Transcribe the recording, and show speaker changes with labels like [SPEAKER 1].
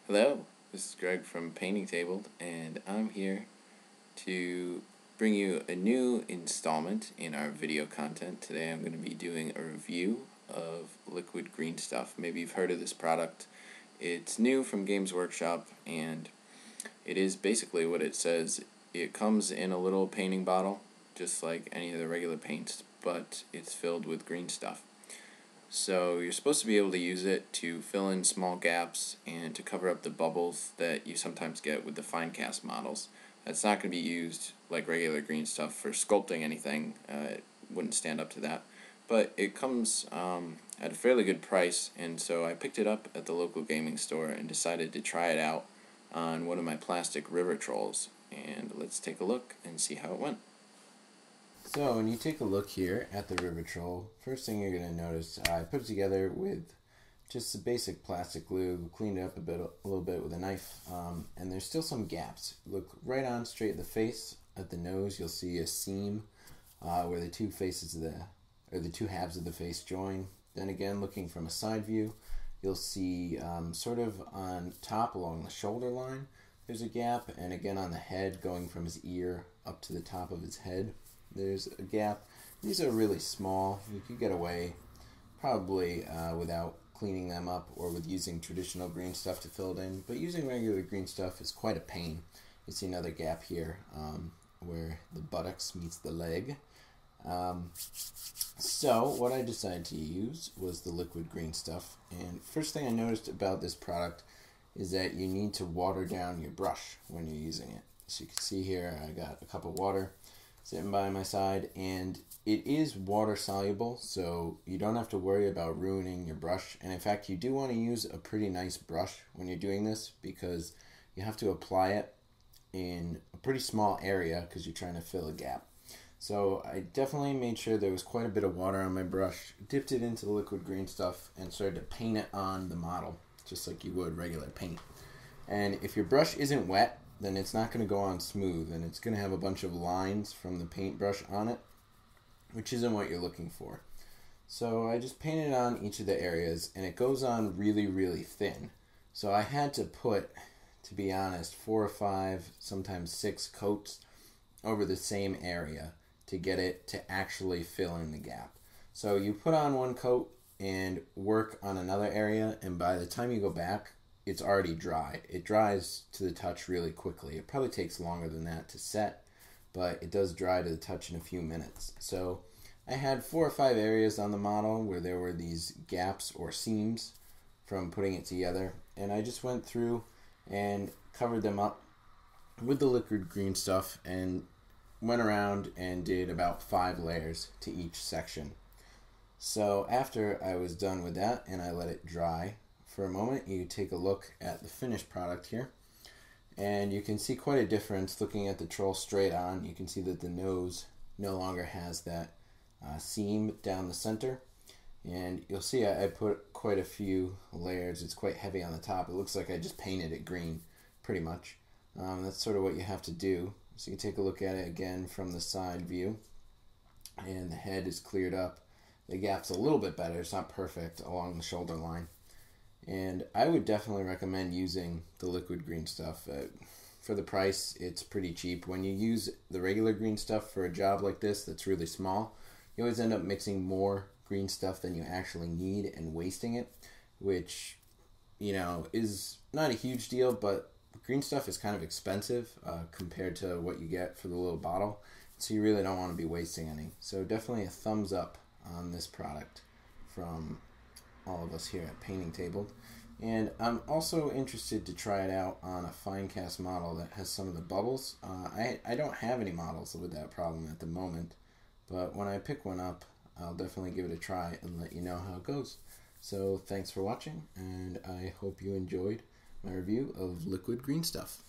[SPEAKER 1] Hello, this is Greg from Painting Tabled, and I'm here to bring you a new installment in our video content. Today I'm going to be doing a review of Liquid Green Stuff. Maybe you've heard of this product. It's new from Games Workshop, and it is basically what it says. It comes in a little painting bottle, just like any of the regular paints, but it's filled with green stuff. So you're supposed to be able to use it to fill in small gaps and to cover up the bubbles that you sometimes get with the fine cast models. That's not going to be used like regular green stuff for sculpting anything. It wouldn't stand up to that. But it comes at a fairly good price, and so I picked it up at the local gaming store and decided to try it out on one of my plastic river trolls. And let's take a look and see how it went. So when you take a look here at the River Troll, first thing you're going to notice, I put it together with just the basic plastic glue, cleaned it up a little bit with a knife, and there's still some gaps. Look right on straight at the face, at the nose, you'll see a seam where the two halves of the face join. Then again, looking from a side view, you'll see sort of on top along the shoulder line, there's a gap, and again on the head going from his ear up to the top of his head. There's a gap. These are really small. You could get away probably without cleaning them up or with using traditional green stuff to fill it in, but using regular green stuff is quite a pain. You see another gap here where the buttocks meets the leg. So what I decided to use was the liquid green stuff, and first thing I noticed about this product is that you need to water down your brush when you're using it. So you can see here I got a cup of water sitting by my side, and it is water soluble, so you don't have to worry about ruining your brush. And in fact, you do want to use a pretty nice brush when you're doing this, because you have to apply it in a pretty small area because you're trying to fill a gap. So I definitely made sure there was quite a bit of water on my brush, dipped it into the liquid green stuff, and started to paint it on the model just like you would regular paint. And if your brush isn't wet, then it's not going to go on smooth, and it's going to have a bunch of lines from the paintbrush on it, which isn't what you're looking for. So I just painted on each of the areas, and it goes on really, really thin. So I had to put, to be honest, 4 or 5, sometimes 6 coats over the same area to get it to actually fill in the gap. So you put on one coat and work on another area, and by the time you go back, it's already dry. It dries to the touch really quickly. It probably takes longer than that to set, but it does dry to the touch in a few minutes. So I had 4 or 5 areas on the model where there were these gaps or seams from putting it together, and I just went through and covered them up with the liquid green stuff and went around and did about 5 layers to each section. So after I was done with that and I let it dry for a moment, you take a look at the finished product here, and you can see quite a difference looking at the troll straight on. You can see that the nose no longer has that seam down the center, and you'll see I put quite a few layers. It's quite heavy on the top. It looks like I just painted it green pretty much. That's sort of what you have to do. So you can take a look at it again from the side view, and the head is cleared up. The gap's a little bit better. It's not perfect along the shoulder line. And I would definitely recommend using the liquid green stuff. For the price, it's pretty cheap. When you use the regular green stuff for a job like this that's really small, you always end up mixing more green stuff than you actually need and wasting it, which, is not a huge deal, but green stuff is kind of expensive compared to what you get for the little bottle, so you really don't want to be wasting any. So definitely a thumbs up on this product from all of us here at Painting Tabled. And I'm also interested to try it out on a fine cast model that has some of the bubbles. I don't have any models with that problem at the moment, but when I pick one up, I'll definitely give it a try and let you know how it goes. So thanks for watching, and I hope you enjoyed my review of liquid green stuff.